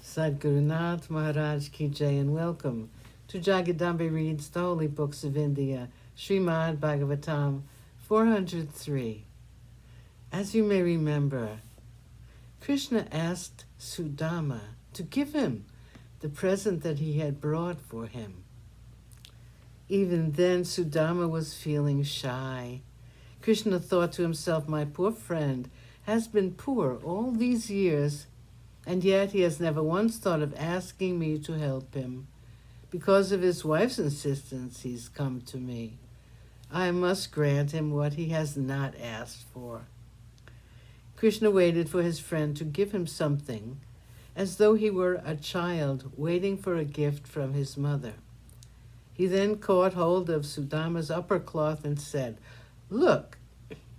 Sadgurunath Maharaj Ki Jai, and welcome to Jagadambe Reads the Holy Books of India, ShrimadBhagavatam403. As you may remember, Krishna asked Sudama to give him the present that he had brought for him. Even then, Sudama was feeling shy. Krishna thought to himself, my poor friend has been poor all these years, and yet he has never once thought of asking me to help him. Because of his wife's insistence, he's come to me. I must grant him what he has not asked for. Krishna waited for his friend to give him something, as though he were a child waiting for a gift from his mother. He then caught hold of Sudama's upper cloth and said, "Look,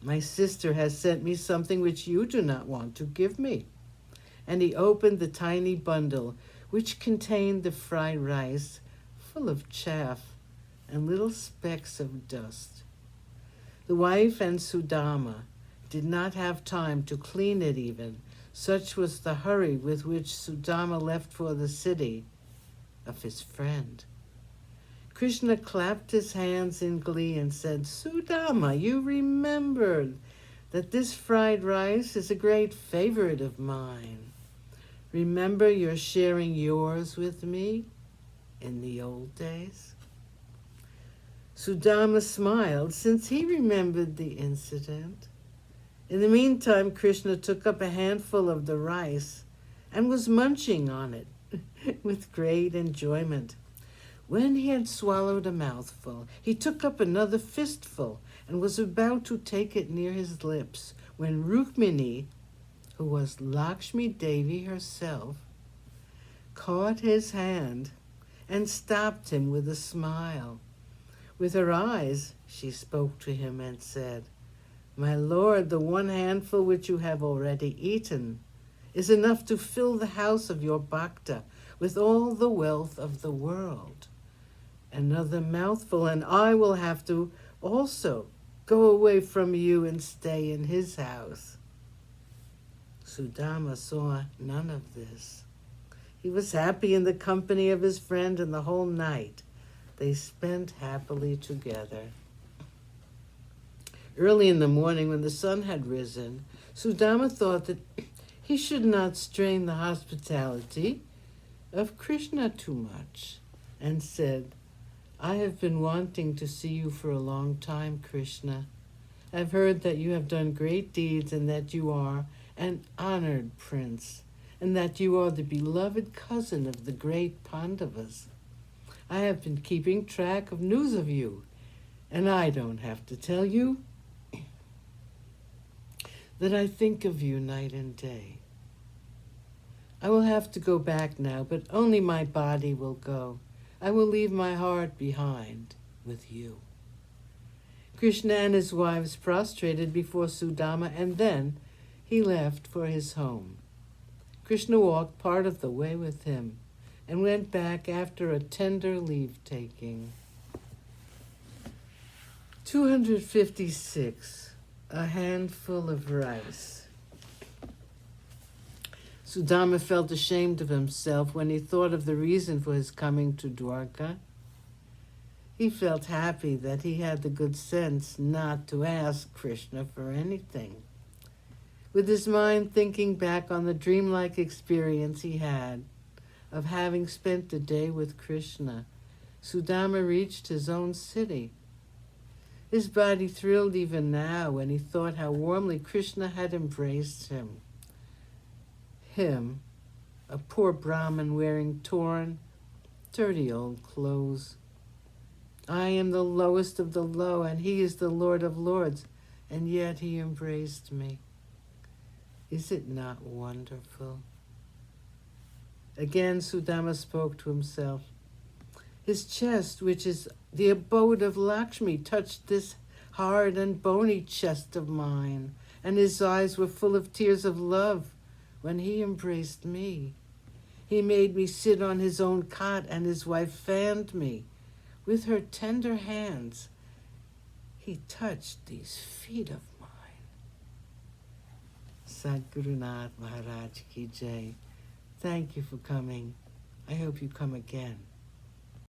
my sister has sent me something which you do not want to give me." And he opened the tiny bundle, which contained the fried rice, full of chaff and little specks of dust. The wife and Sudama did not have time to clean it even. Such was the hurry with which Sudama left for the city of his friend. Krishna clapped his hands in glee and said, "Sudama, you remembered that this fried rice is a great favorite of mine. Remember you're sharing yours with me in the old days?" Sudama smiled, since he remembered the incident. In the meantime, Krishna took up a handful of the rice and was munching on it with great enjoyment. When he had swallowed a mouthful, he took up another fistful and was about to take it near his lips when Rukmini, who was Lakshmi Devi herself, caught his hand and stopped him with a smile. With her eyes, she spoke to him and said, "My lord, the one handful which you have already eaten is enough to fill the house of your bhakta with all the wealth of the world. Another mouthful, and I will have to also go away from you and stay in his house." Sudama saw none of this. He was happy in the company of his friend, and the whole night they spent happily together. Early in the morning, when the sun had risen, Sudama thought that he should not strain the hospitality of Krishna too much, and said, "I have been wanting to see you for a long time, Krishna. I've heard that you have done great deeds and that you are an honored prince, and that you are the beloved cousin of the great Pandavas. I have been keeping track of news of you, and I don't have to tell you that I think of you night and day. I will have to go back now, but only my body will go. I will leave my heart behind with you." Krishna and his wives prostrated before Sudama, and then he left for his home. Krishna walked part of the way with him and went back after a tender leave-taking. 256. A handful of rice. Sudama felt ashamed of himself when he thought of the reason for his coming to Dwarka. He felt happy that he had the good sense not to ask Krishna for anything. With his mind thinking back on the dreamlike experience he had of having spent the day with Krishna, Sudama reached his own city. His body thrilled even now when he thought how warmly Krishna had embraced him. Him, a poor Brahmin wearing torn, dirty old clothes. I am the lowest of the low, and he is the Lord of Lords, and yet he embraced me. Is it not wonderful? Again, Sudama spoke to himself. His chest, which is the abode of Lakshmi, touched this hard and bony chest of mine, and his eyes were full of tears of love when he embraced me. He made me sit on his own cot, and his wife fanned me with her tender hands. He touched these feet of mine. Sadgurunath Maharaj Ki Jai. Thank you for coming. I hope you come again.